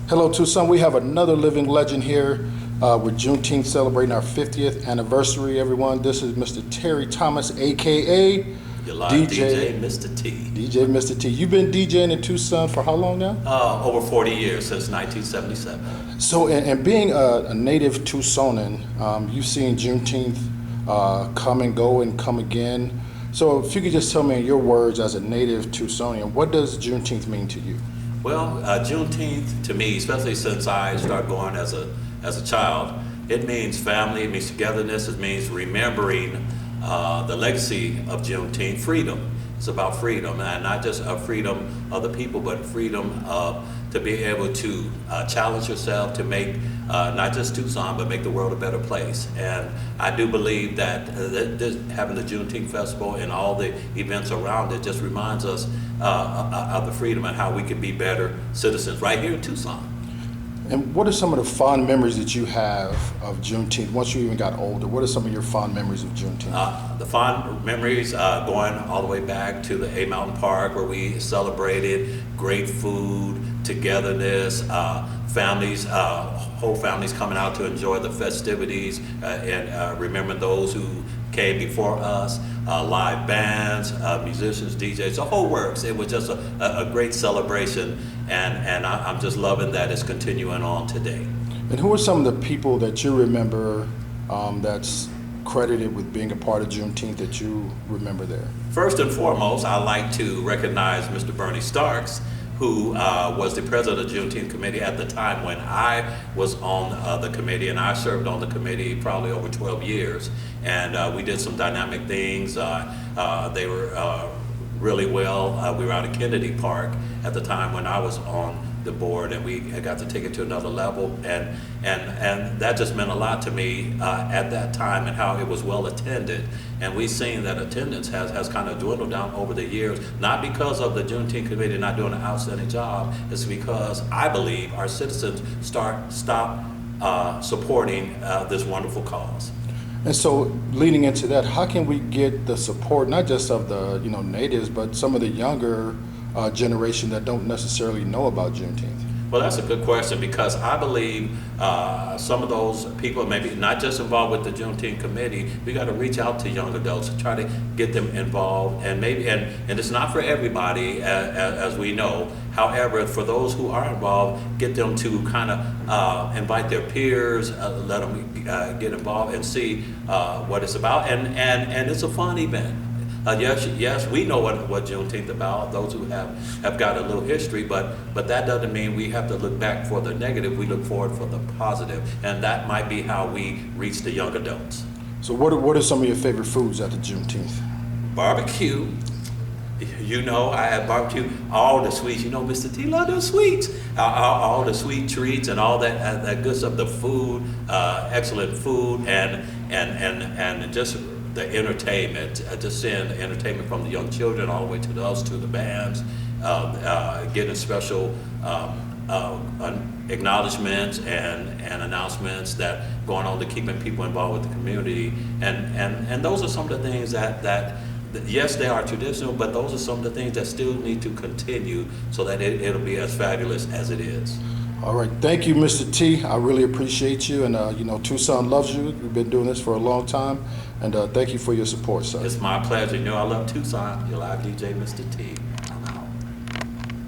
Hello, Tucson. We have another living legend here with Juneteenth celebrating our 50th anniversary, everyone. This is Mr. Terry Thomas, a.k.a. Your live DJ Mista T. DJ Mista T. You've been DJing in Tucson for how long now? Over 40 years, since 1977. So, and being a native Tucsonan, you've seen Juneteenth come and go and come again. So if you could just tell me in your words as a native Tucsonian, what does Juneteenth mean to you? Well, Juneteenth to me, especially since I started going as a child, it means family, it means togetherness, it means remembering the legacy of Juneteenth, freedom. It's about freedom, and not just freedom of the people, but freedom to be able to challenge yourself to make not just Tucson, but make the world a better place. And I do believe that having the Juneteenth Festival and all the events around it just reminds us of the freedom and how we can be better citizens right here in Tucson. And what are some of the fond memories that you have of Juneteenth? Once you even got older, what are some of your fond memories of Juneteenth? The fond memories going all the way back to the A Mountain Park, where we celebrated great food, togetherness, families, whole families coming out to enjoy the festivities and remember those who came before us, live bands, musicians, DJs, the whole works. It was just a great celebration, and I'm just loving that it's continuing on today. And who are some of the people that you remember that's credited with being a part of Juneteenth that you remember there? First and foremost, I'd like to recognize Mr. Bernie Starks, who was the president of the Juneteenth Committee at the time when I was on the committee, and I served on the committee probably over 12 years. And we did some dynamic things. They were really well. We were out at Kennedy Park at the time when I was on the board, and we got to take it to another level, and that just meant a lot to me at that time, and how it was well attended. And we've seen that attendance has kind of dwindled down over the years, not because of the Juneteenth Committee not doing an outstanding job. It's because I believe our citizens stop supporting this wonderful cause. And so, leading into that, how can we get the support not just of the natives, but some of the younger generation that don't necessarily know about Juneteenth? Well, that's a good question, because I believe some of those people, maybe not just involved with the Juneteenth Committee, we got to reach out to young adults and try to get them involved. And maybe, and it's not for everybody, as we know. However, for those who are involved, get them to kind of invite their peers, let them get involved and see what it's about. And it's a fun event. Yes, we know what Juneteenth about, those who have got a little history, but that doesn't mean we have to look back for the negative. We look forward for the positive, and that might be how we reach the young adults. So what are some of your favorite foods at the Juneteenth? Barbecue. I had barbecue, all the sweets. Mr. T love those sweets. All the sweet treats and all that good stuff. The food, excellent food, and just the entertainment, just seeing the entertainment from the young children all the way to the bands, getting special acknowledgments and announcements that going on to keeping people involved with the community, and those are some of the things that yes, they are traditional, but those are some of the things that still need to continue so that it'll be as fabulous as it is. All right, thank you, Mr. T. I really appreciate you, and Tucson loves you. We've been doing this for a long time, and thank you for your support, sir. It's my pleasure. I love Tucson. Your live DJ, Mr. T.